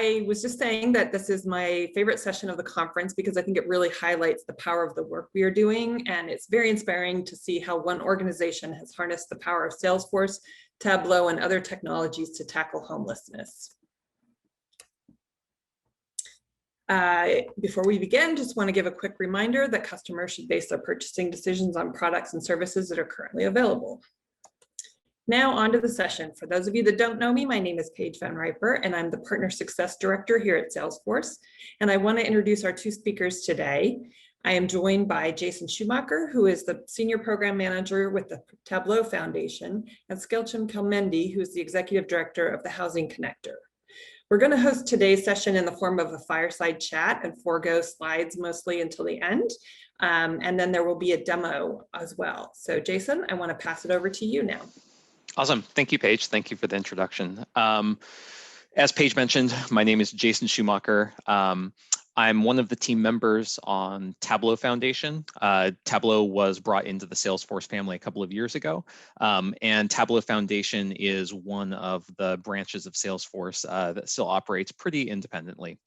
I was just saying that this is my favorite session of the conference because I think it really highlights the power of the work we are doing. And it's very inspiring to see how one organization has harnessed the power of Salesforce, Tableau, and other technologies to tackle homelessness. Before we begin, just want to give a quick reminder that customers should base their purchasing decisions on products and services that are currently available. Now on to the session. For those of you that don't know me, my name is Paige Van Riper, and I'm the Partner Success Director here at Salesforce. And I want to introduce our two speakers today. I am joined by Jason Schumacher, who is the Senior Program Manager with the Tableau Foundation, and Skelchum Kelmendi, who is the Executive Director of the Housing Connector. We're going to host today's session in the form of a fireside chat and forego slides mostly until the end. And then there will be a demo as well. So Jason, I want to pass it over to you now. Awesome. Thank you, Paige. Thank you for the introduction. As Paige mentioned, my name is Jason Schumacher. I'm one of the team members on Tableau Foundation. Tableau was brought into the Salesforce family a couple of years ago, and Tableau Foundation is one of the branches of Salesforce that still operates pretty independently.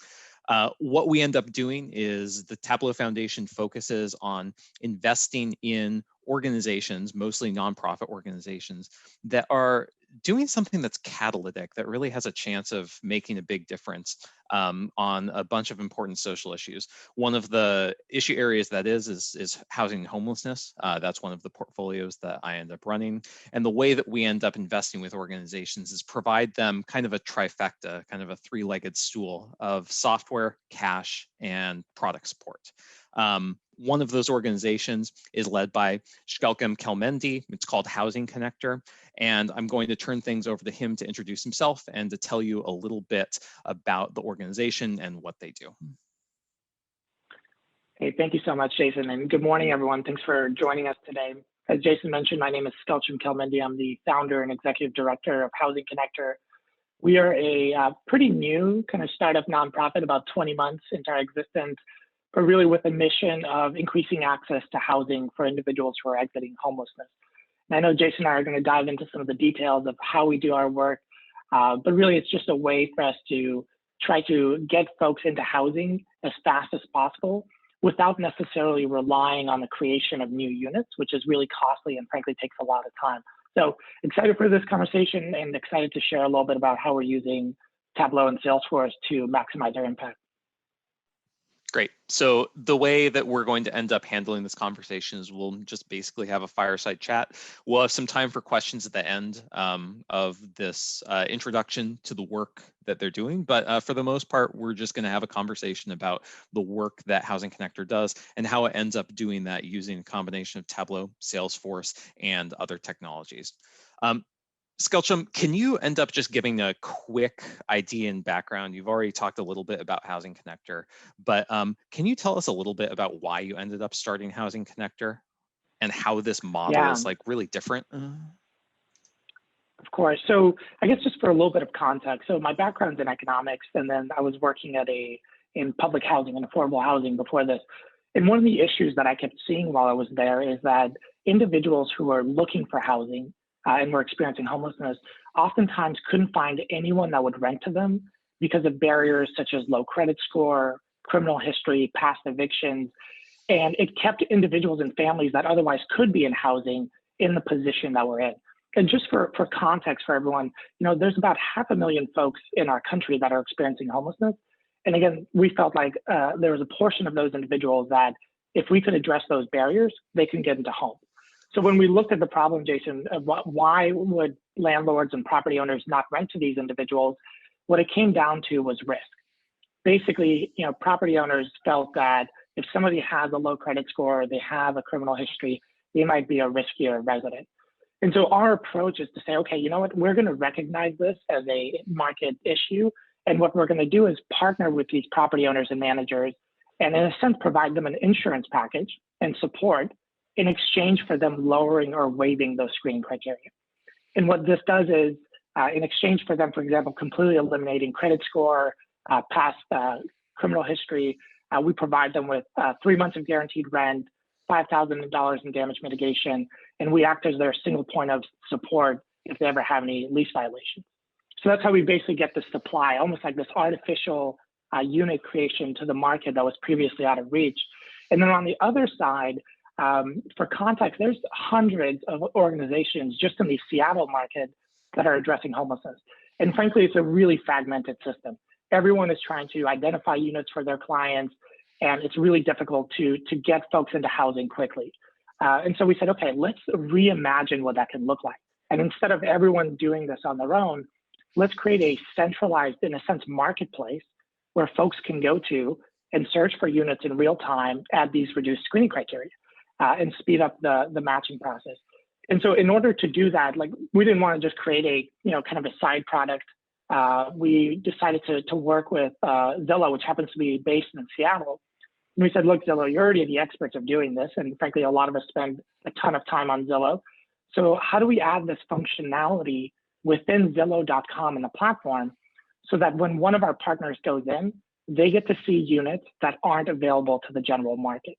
What we end up doing is the Tableau Foundation focuses on investing in organizations, mostly nonprofit organizations, that are doing something that's catalytic, that really has a chance of making a big difference on a bunch of important social issues. One of the issue areas that is housing and homelessness. That's one of the portfolios that I end up running. And the way that we end up investing with organizations is provide them kind of a trifecta, kind of a three-legged stool of software, cash, and product support. One of those organizations is led by Skelchum Kelmendi. It's called Housing Connector. And I'm going to turn things over to him to introduce himself and to tell you a little bit about the organization and what they do. Hey, thank you so much, Jason. And good morning, everyone. Thanks for joining us today. As Jason mentioned, my name is Skelchum Kelmendi. I'm the founder and executive director of Housing Connector. We are a pretty new kind of startup nonprofit, about 20 months into our existence, but really with a mission of increasing access to housing for individuals who are exiting homelessness. And I know Jason and I are going to dive into some of the details of how we do our work, but really it's just a way for us to try to get folks into housing as fast as possible without necessarily relying on the creation of new units, which is really costly and frankly takes a lot of time. So excited for this conversation and excited to share a little bit about how we're using Tableau and Salesforce to maximize our impact. Great. So the way that we're going to end up handling this conversation is we'll just basically have a fireside chat. We'll have some time for questions at the end of this introduction to the work that they're doing. But for the most part, we're just going to have a conversation about the work that Housing Connector does and how it ends up doing that using a combination of Tableau, Salesforce, and other technologies. Skelchum, can you end up just giving a quick idea and background? You've already talked a little bit about Housing Connector, but can you tell us a little bit about why you ended up starting Housing Connector and how this model is like really different? Of course. So I guess just for a little bit of context. So my background's in economics, and then I was working in public housing and affordable housing before this. And one of the issues that I kept seeing while I was there is that individuals who are looking for housing and were experiencing homelessness, oftentimes couldn't find anyone that would rent to them because of barriers such as low credit score, criminal history, past evictions. And it kept individuals and families that otherwise could be in housing in the position that we're in. And just for context for everyone, there's about 500,000 folks in our country that are experiencing homelessness. And again, we felt like there was a portion of those individuals that if we could address those barriers, they can get into homes. So when we looked at the problem, Jason, of why would landlords and property owners not rent to these individuals, what it came down to was risk. Basically, property owners felt that if somebody has a low credit score, they have a criminal history, they might be a riskier resident. And so our approach is to say, okay, you know what, we're going to recognize this as a market issue. And what we're going to do is partner with these property owners and managers and in a sense, provide them an insurance package and support in exchange for them lowering or waiving those screening criteria. And what this does is, in exchange for them, for example, completely eliminating credit score, past criminal history, we provide them with 3 months of guaranteed rent, $5,000 in damage mitigation, and we act as their single point of support if they ever have any lease violations. So that's how we basically get the supply, almost like this artificial unit creation to the market that was previously out of reach. And then on the other side, for context, there's hundreds of organizations just in the Seattle market that are addressing homelessness. And frankly, it's a really fragmented system. Everyone is trying to identify units for their clients, and it's really difficult to get folks into housing quickly. And so we said, okay, let's reimagine what that can look like. And instead of everyone doing this on their own, let's create a centralized, in a sense, marketplace where folks can go to and search for units in real time at these reduced screening criteria and speed up the matching process. And so in order to do that, like, we didn't want to just create a, kind of a side product. We decided to work with Zillow, which happens to be based in Seattle. And we said, look, Zillow, you're already the experts of doing this. And frankly, a lot of us spend a ton of time on Zillow. So how do we add this functionality within Zillow.com in the platform so that when one of our partners goes in, they get to see units that aren't available to the general market?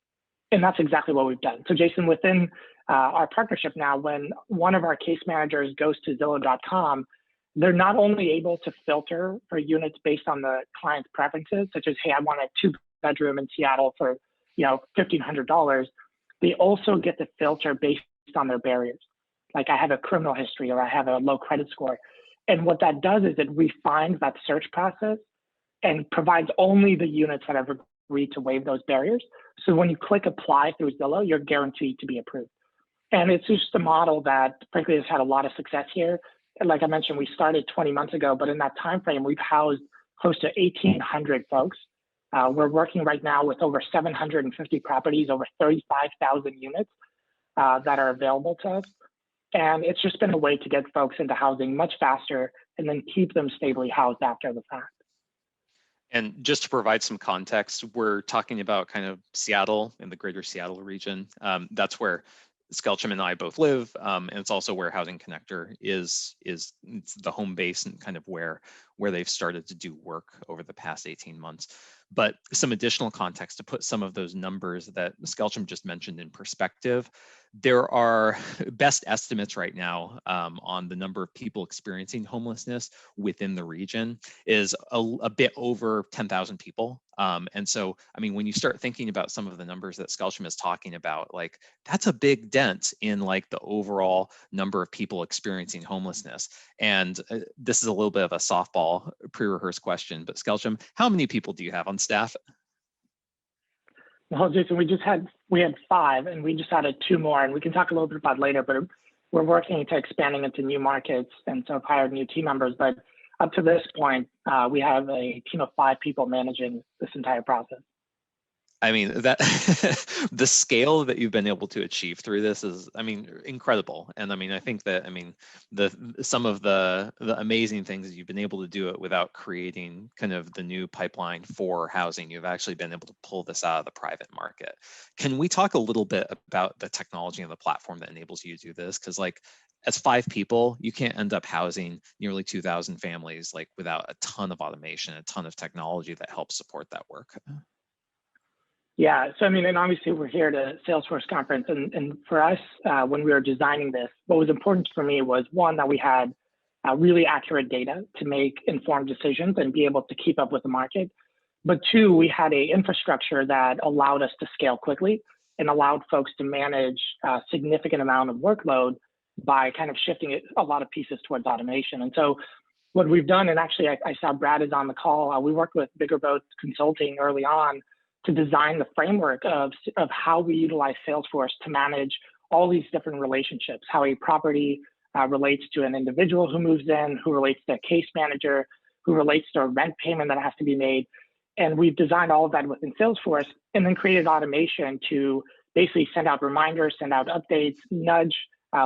And that's exactly what we've done. So Jason, within our partnership now, when one of our case managers goes to Zillow.com, they're not only able to filter for units based on the client's preferences, such as, hey, I want a 2-bedroom in Seattle for $1,500. They also get to filter based on their barriers. Like, I have a criminal history or I have a low credit score. And what that does is it refines that search process and provides only the units that have agreed to waive those barriers. So when you click apply through Zillow, you're guaranteed to be approved. And it's just a model that frankly has had a lot of success here. And like I mentioned, we started 20 months ago, but in that time frame, we've housed close to 1,800 folks. We're working right now with over 750 properties, over 35,000 units that are available to us. And it's just been a way to get folks into housing much faster and then keep them stably housed after the fact. And just to provide some context, we're talking about kind of Seattle and the greater Seattle region. That's where Skelchum and I both live, and it's also where Housing Connector is it's the home base and kind of where they've started to do work over the past 18 months. But some additional context to put some of those numbers that Skelchum just mentioned in perspective. There are best estimates right now on the number of people experiencing homelessness within the region is a bit over 10,000 people. And so, I mean, when you start thinking about some of the numbers that Skelchum is talking about, like, that's a big dent in like the overall number of people experiencing homelessness. And this is a little bit of a softball pre-rehearsed question, but Skelchum, how many people do you have on staff? Well, Jason, we had 5, and we just added 2 more, and we can talk a little bit about later, but we're working to expanding into new markets, and so I've hired new team members. But up to this point, we have a team of 5 people managing this entire process. I mean, that the scale that you've been able to achieve through this is, I mean, incredible. And I mean, I think that, I mean, some of the amazing things is you've been able to do it without creating kind of the new pipeline for housing. You've actually been able to pull this out of the private market. Can we talk a little bit about the technology and the platform that enables you to do this? Because like, as 5 people, you can't end up housing nearly 2,000 families like without a ton of automation, a ton of technology that helps support that work. Yeah, so I mean, and obviously we're here at a Salesforce conference, and for us, when we were designing this, what was important for me was, one, that we had really accurate data to make informed decisions and be able to keep up with the market. But 2, we had a infrastructure that allowed us to scale quickly and allowed folks to manage a significant amount of workload by kind of shifting a lot of pieces towards automation. And so what we've done, and actually I saw Brad is on the call, we worked with Bigger Boat Consulting early on to design the framework of how we utilize Salesforce to manage all these different relationships, how a property relates to an individual who moves in, who relates to a case manager, who relates to a rent payment that has to be made. And we've designed all of that within Salesforce and then created automation to basically send out reminders, send out updates, nudge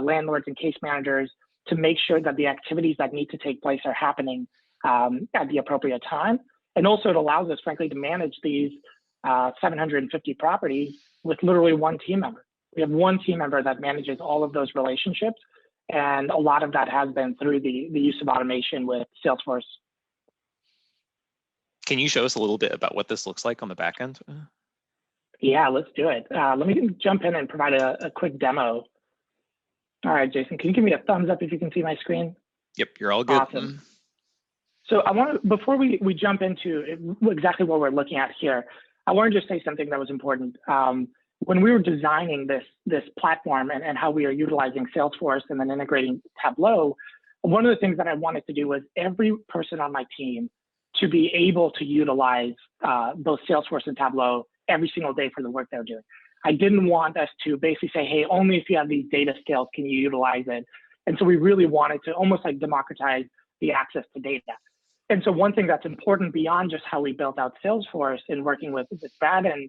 landlords and case managers to make sure that the activities that need to take place are happening at the appropriate time. And also it allows us, frankly, to manage these 750 properties with literally 1 team member. We have 1 team member that manages all of those relationships. And a lot of that has been through the use of automation with Salesforce. Can you show us a little bit about what this looks like on the back end? Yeah, let's do it. Let me jump in and provide a quick demo. All right, Jason, can you give me a thumbs up if you can see my screen? Yep, you're all good. Awesome. So I want to, before we jump into exactly what we're looking at here, I want to just say something that was important. When we were designing this platform and how we are utilizing Salesforce and then integrating Tableau, one of the things that I wanted to do was every person on my team to be able to utilize both Salesforce and Tableau every single day for the work they're doing. I didn't want us to basically say, hey, only if you have these data skills can you utilize it. And so we really wanted to almost like democratize the access to data. And so one thing that's important beyond just how we built out Salesforce and working with Brad and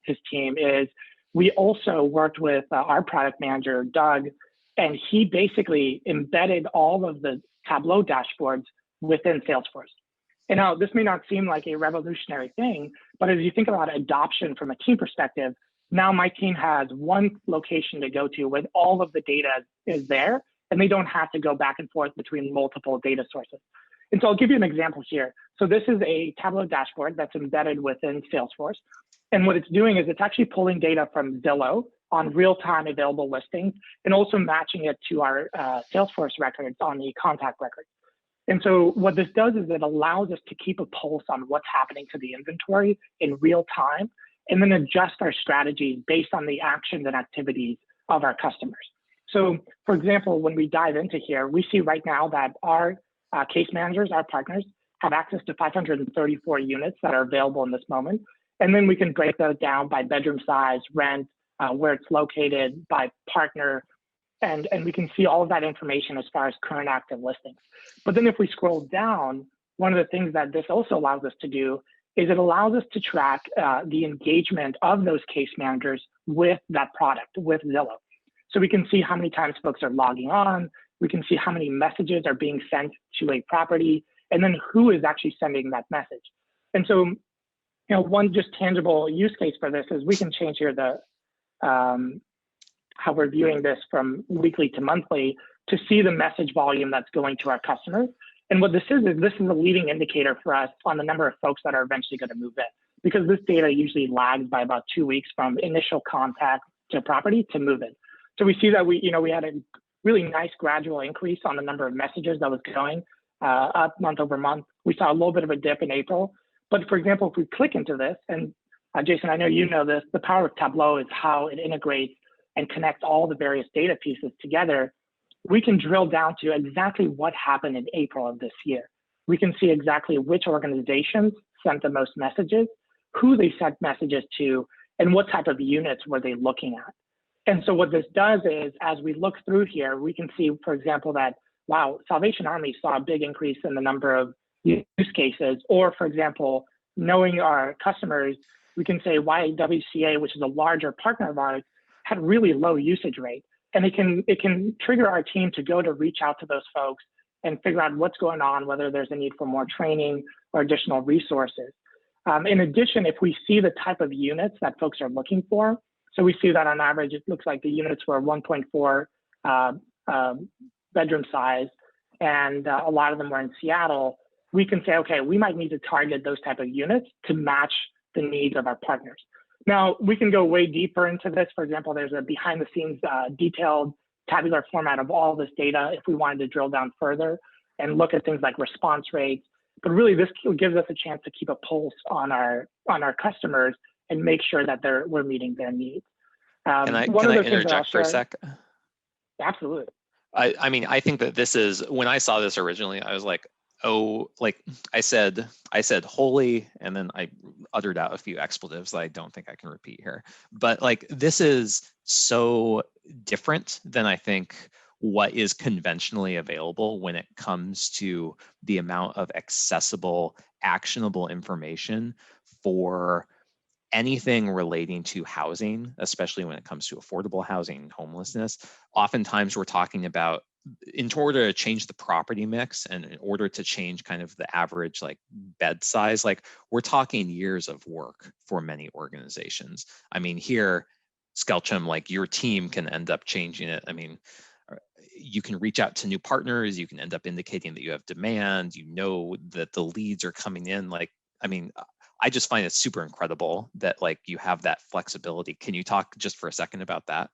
his team is we also worked with our product manager, Doug, and he basically embedded all of the Tableau dashboards within Salesforce. And now this may not seem like a revolutionary thing, but as you think about adoption from a team perspective, now my team has one location to go to with all of the data is there, and they don't have to go back and forth between multiple data sources. And so I'll give you an example here. So this is a Tableau dashboard that's embedded within Salesforce. And what it's doing is it's actually pulling data from Zillow on real-time available listings and also matching it to our Salesforce records on the contact records. And so what this does is it allows us to keep a pulse on what's happening to the inventory in real time and then adjust our strategies based on the actions and activities of our customers. So for example, when we dive into here, we see right now that our case managers, our partners, have access to 534 units that are available in this moment. And then we can break those down by bedroom size, rent, where it's located, by partner, and we can see all of that information as far as current active listings. But then if we scroll down, one of the things that this also allows us to do is it allows us to track the engagement of those case managers with that product, with Zillow. So we can see how many times folks are logging on, we can see how many messages are being sent to a property, and then who is actually sending that message. And so, you know, one just tangible use case for this is we can change here the how we're viewing this from weekly to monthly to see the message volume that's going to our customers. And what this is a leading indicator for us on the number of folks that are eventually going to move in, because this data usually lags by about 2 weeks from initial contact to property to move in. So we see that we had a really nice gradual increase on the number of messages that was going up month over month. We saw a little bit of a dip in April. But for example, if we click into this, and Jason, I know you know this, the power of Tableau is how it integrates and connects all the various data pieces together. We can drill down to exactly what happened in April of this year. We can see exactly which organizations sent the most messages, who they sent messages to, and what type of units were they looking at. And so what this does is, as we look through here, we can see, for example, that, wow, Salvation Army saw a big increase in the number of use cases. Or, for example, knowing our customers, we can say YWCA, which is a larger partner of ours, had really low usage rate. And it can trigger our team to go to reach out to those folks and figure out what's going on, whether there's a need for more training or additional resources. In addition, if we see the type of units that folks are looking for, so we see that on average, it looks like the units were 1.4 bedroom size, and a lot of them were in Seattle. We can say, okay, we might need to target those type of units to match the needs of our partners. Now, we can go way deeper into this. For example, there's a behind the scenes detailed tabular format of all this data if we wanted to drill down further and look at things like response rates. But really, this gives us a chance to keep a pulse on our customers and make sure that we're meeting their needs. Can I interject for a sec? Absolutely. I mean, I think that this is, when I saw this originally, I was like, oh, like I said holy, and then I uttered out a few expletives that I don't think I can repeat here. But like, this is so different than I think what is conventionally available when it comes to the amount of accessible, actionable information for anything relating to housing, especially when it comes to affordable housing, homelessness. Oftentimes we're talking about, in order to change the property mix and in order to change kind of the average like bed size, like we're talking years of work for many organizations. I mean, here, Skelchum, like your team can end up changing it. I mean, you can reach out to new partners, you can end up indicating that you have demand, you know that the leads are coming in. Like, I mean, I just find it super incredible that like you have that flexibility. Can you talk just for a second about that?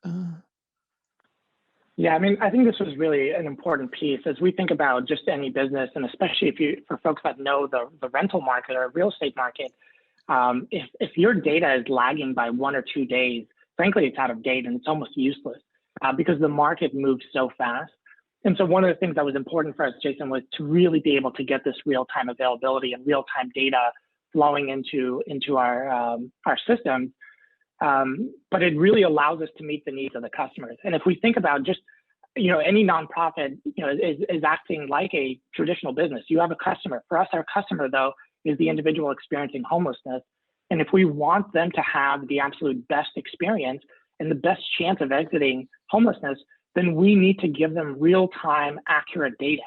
Yeah, I mean, I think this was really an important piece as we think about just any business, and especially for folks that know the rental market or real estate market, if your data is lagging by 1 or 2 days, frankly, it's out of date and it's almost useless because the market moves so fast. And so one of the things that was important for us, Jason, was to really be able to get this real-time availability and real-time data flowing into our systems. But it really allows us to meet the needs of the customers. And if we think about just, any nonprofit, is acting like a traditional business. You have a customer. For us, our customer, though, is the individual experiencing homelessness. And if we want them to have the absolute best experience and the best chance of exiting homelessness, then we need to give them real-time, accurate data.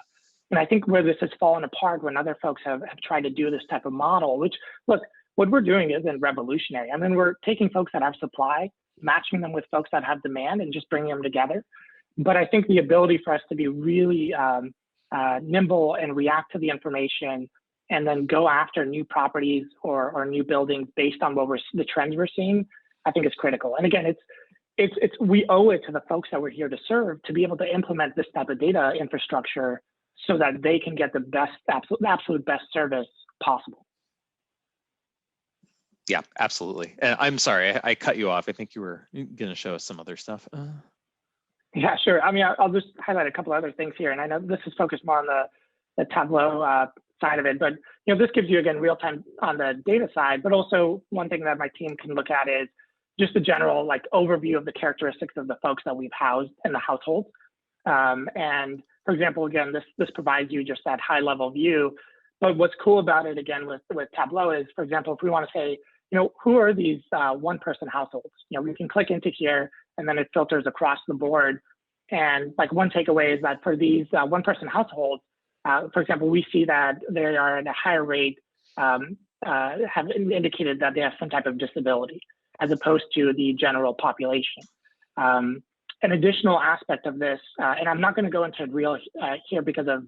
And I think where this has fallen apart when other folks have tried to do this type of model, which, look, what we're doing isn't revolutionary. I mean, we're taking folks that have supply, matching them with folks that have demand, and just bringing them together. But I think the ability for us to be really nimble and react to the information and then go after new properties or new buildings based on the trends we're seeing, I think is critical. And again, we owe it to the folks that we're here to serve to be able to implement this type of data infrastructure so that they can get the best, absolute best service possible. Yeah, absolutely. And I'm sorry, I cut you off. I think you were going to show us some other stuff. Yeah, sure. I mean, I'll just highlight a couple other things here. And I know this is focused more on the Tableau side of it, but this gives you, again, real time on the data side, but also one thing that my team can look at is just a general overview of the characteristics of the folks that we've housed in the household. And for example, again, this provides you just that high level view. But what's cool about it, again, with Tableau is, for example, if we want to say, who are these one-person households? We can click into here, and then it filters across the board. And one takeaway is that for these one-person households, for example, we see that they are at a higher rate, have indicated that they have some type of disability, as opposed to the general population. An additional aspect of this, and I'm not going to go into real here because of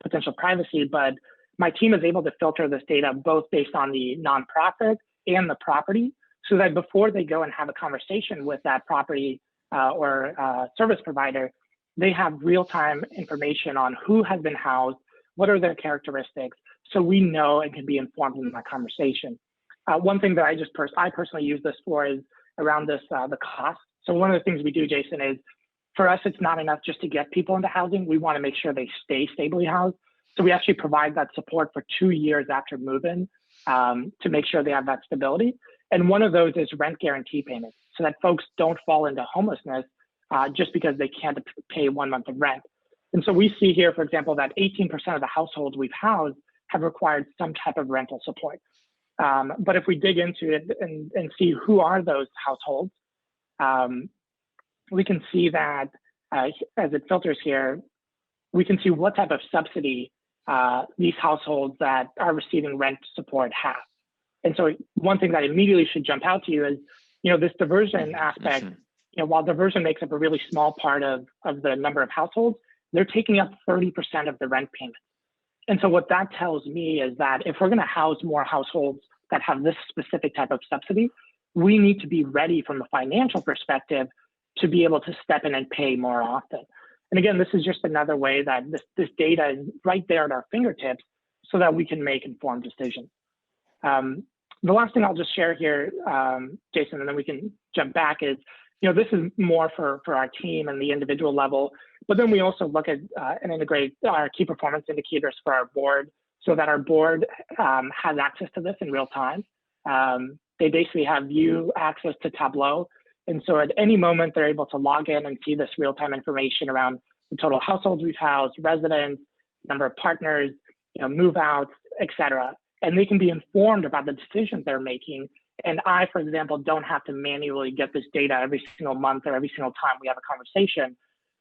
potential privacy, but my team is able to filter this data both based on the nonprofit and the property, so that before they go and have a conversation with that property or service provider, they have real-time information on who has been housed, what are their characteristics, so we know and can be informed in that conversation. One thing that I personally use this for is around this the cost. So one of the things we do, Jason, is for us, it's not enough just to get people into housing. We want to make sure they stay stably housed. So we actually provide that support for 2 years after move-in to make sure they have that stability. And one of those is rent guarantee payments, so that folks don't fall into homelessness just because they can't pay 1 month of rent. And so we see here, for example, that 18% of the households we've housed have required some type of rental support. But if we dig into it and see who are those households, we can see that as it filters here, we can see what type of subsidy these households that are receiving rent support have. And so one thing that immediately should jump out to you is, this diversion aspect, while diversion makes up a really small part of the number of households, they're taking up 30% of the rent payment. And so what that tells me is that if we're going to house more households that have this specific type of subsidy, we need to be ready from a financial perspective to be able to step in and pay more often. And again, this is just another way that this data is right there at our fingertips so that we can make informed decisions. The last thing I'll just share here, Jason, and then we can jump back is, this is more for our team and the individual level, but then we also look at and integrate our key performance indicators for our board so that our board has access to this in real time. They basically have view access to Tableau. And so at any moment, they're able to log in and see this real-time information around the total households we've housed, residents, number of partners, move outs, et cetera. And they can be informed about the decisions they're making. And I, for example, don't have to manually get this data every single month or every single time we have a conversation.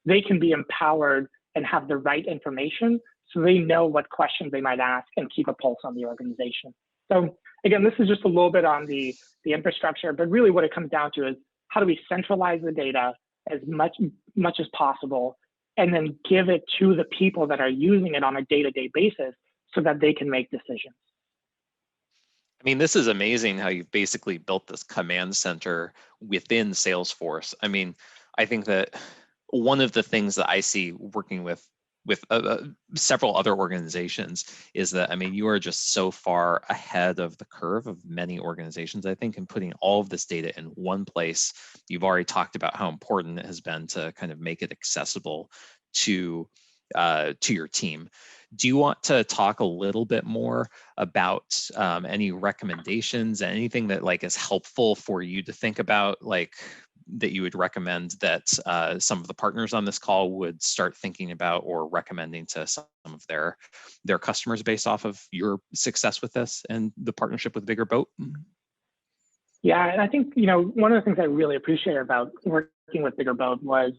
They can be empowered and have the right information so they know what questions they might ask and keep a pulse on the organization. So again, this is just a little bit on the infrastructure, but really what it comes down to is how do we centralize the data as much as possible and then give it to the people that are using it on a day-to-day basis so that they can make decisions. I mean, this is amazing how you basically built this command center within Salesforce. I mean, I think that one of the things that I see working with several other organizations is that, I mean, you are just so far ahead of the curve of many organizations, I think, in putting all of this data in one place. You've already talked about how important it has been to kind of make it accessible to your team. Do you want to talk a little bit more about any recommendations, anything that like is helpful for you to think about, like that you would recommend that some of the partners on this call would start thinking about or recommending to some of their customers based off of your success with this and the partnership with Bigger Boat? Yeah, and I think, one of the things I really appreciate about working with Bigger Boat was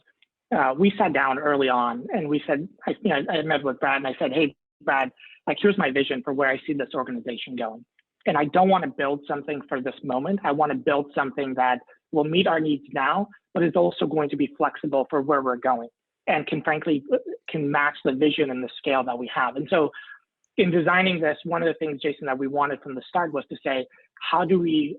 we sat down early on and we said, I met with Brad and I said, hey, Brad, like, here's my vision for where I see this organization going. And I don't want to build something for this moment. I want to build something that will meet our needs now, but is also going to be flexible for where we're going and can match the vision and the scale that we have. And so in designing this, one of the things, Jason, that we wanted from the start was to say, how do we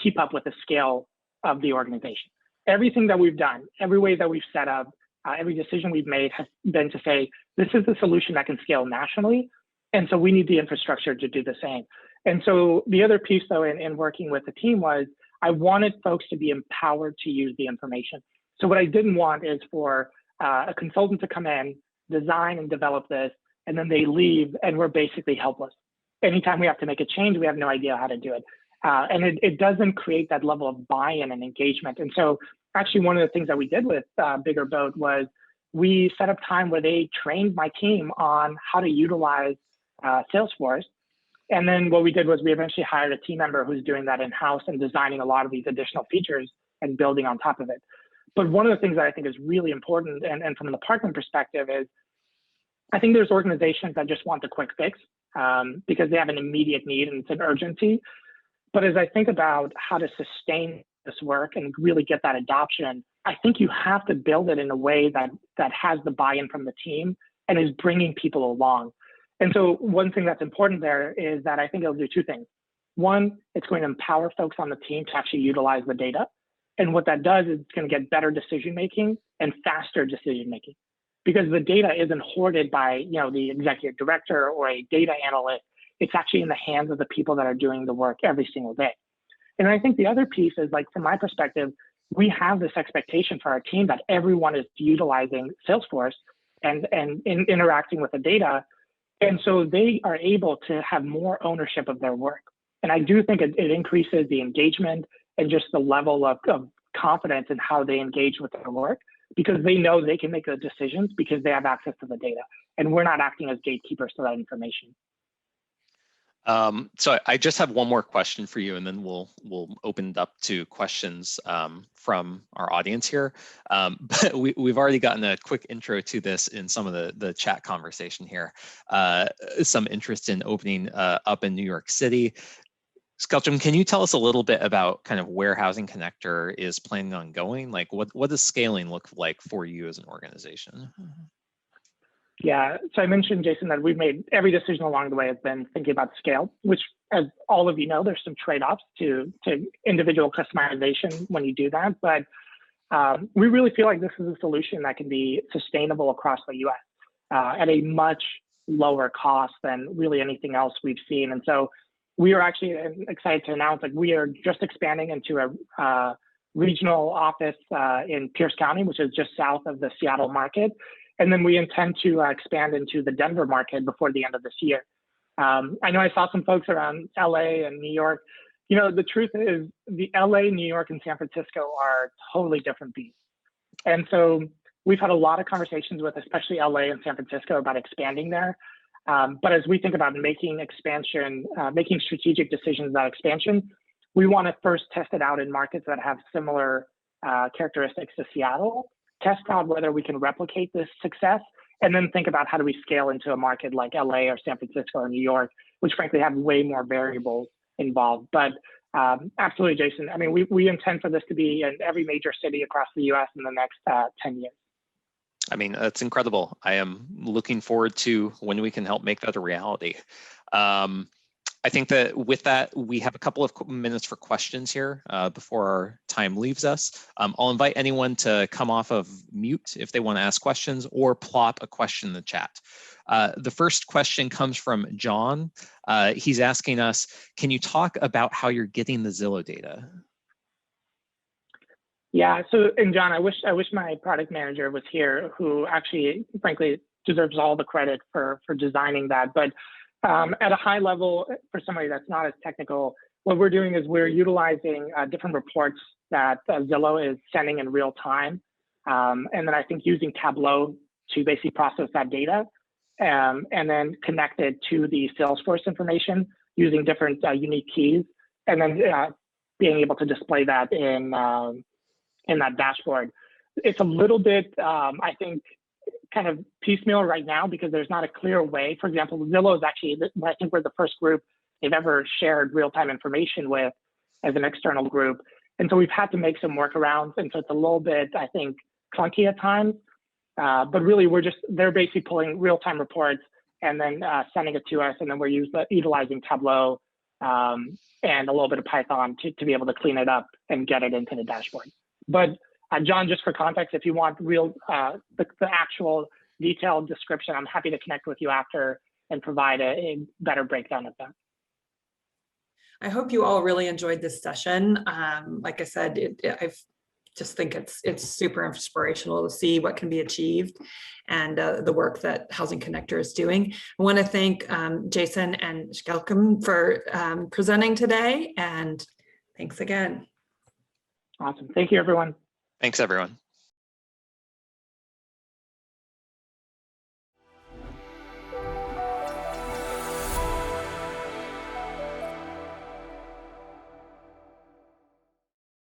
keep up with the scale of the organization? Everything that we've done, every way that we've set up, every decision we've made has been to say, this is the solution that can scale nationally. And so we need the infrastructure to do the same. And so the other piece, though, in working with the team was I wanted folks to be empowered to use the information. So what I didn't want is for a consultant to come in, design and develop this, and then they leave and we're basically helpless. Anytime we have to make a change, we have no idea how to do it. And it doesn't create that level of buy-in and engagement. And so actually one of the things that we did with Bigger Boat was we set up time where they trained my team on how to utilize Salesforce. And then what we did was we eventually hired a team member who's doing that in-house and designing a lot of these additional features and building on top of it. But one of the things that I think is really important, and from the partner perspective, is I think there's organizations that just want the quick fix because they have an immediate need and it's an urgency. But as I think about how to sustain this work and really get that adoption, I think you have to build it in a way that has the buy-in from the team and is bringing people along. And so one thing that's important there is that I think it'll do two things. One, it's going to empower folks on the team to actually utilize the data. And what that does is it's going to get better decision-making and faster decision-making because the data isn't hoarded by the executive director or a data analyst. It's actually in the hands of the people that are doing the work every single day. And I think the other piece is, like, from my perspective, we have this expectation for our team that everyone is utilizing Salesforce and interacting with the data. And so they are able to have more ownership of their work. And I do think it increases the engagement and just the level of confidence in how they engage with their work because they know they can make the decisions because they have access to the data. And we're not acting as gatekeepers to that information. So I just have one more question for you, and then we'll open it up to questions from our audience here. But we've already gotten a quick intro to this in some of the chat conversation here. Some interest in opening up in New York City. Skelton, can you tell us a little bit about kind of where Housing Connector is planning on going? Like, what does scaling look like for you as an organization? Yeah, so I mentioned, Jason, that we've made every decision along the way has been thinking about scale, which, as all of you know, there's some trade-offs to individual customization when you do that. But we really feel like this is a solution that can be sustainable across the U.S. At a much lower cost than really anything else we've seen. And so we are actually excited to announce that we are just expanding into a regional office in Pierce County, which is just south of the Seattle market. And then we intend to expand into the Denver market before the end of this year. I know I saw some folks around LA and New York. The truth is the LA, New York, and San Francisco are totally different beasts. And so we've had a lot of conversations with especially LA and San Francisco about expanding there. But as we think about making strategic decisions about expansion, we want to first test it out in markets that have similar characteristics to Seattle. Test out whether we can replicate this success, and then think about how do we scale into a market like LA or San Francisco or New York, which frankly have way more variables involved. But absolutely, Jason. I mean, we intend for this to be in every major city across the US in the next 10 years. I mean, that's incredible. I am looking forward to when we can help make that a reality. I think that with that, we have a couple of minutes for questions here before our time leaves us. I'll invite anyone to come off of mute if they want to ask questions or plop a question in the chat. The first question comes from John. He's asking us, can you talk about how you're getting the Zillow data? Yeah, so, and John, I wish my product manager was here, who actually, frankly, deserves all the credit for designing that. But at a high level, for somebody that's not as technical, what we're doing is we're utilizing different reports that Zillow is sending in real time. And then I think using Tableau to basically process that data and then connect it to the Salesforce information using different unique keys, and then being able to display that in that dashboard. It's a little bit, I think, kind of piecemeal right now because there's not a clear way. For example, Zillow is actually, I think we're the first group they've ever shared real-time information with as an external group. And so we've had to make some workarounds. And so it's a little bit, I think, clunky at times. But really, they're basically pulling real-time reports and then sending it to us. And then we're utilizing Tableau and a little bit of Python to be able to clean it up and get it into the dashboard. But John, just for context, if you want the actual detailed description, I'm happy to connect with you after and provide a better breakdown of that. I hope you all really enjoyed this session. Like I said, I just think it's super inspirational to see what can be achieved and the work that Housing Connector is doing. I want to thank Jason and Skelkum for presenting today, and thanks again. Awesome. Thank you, everyone. Thanks, everyone.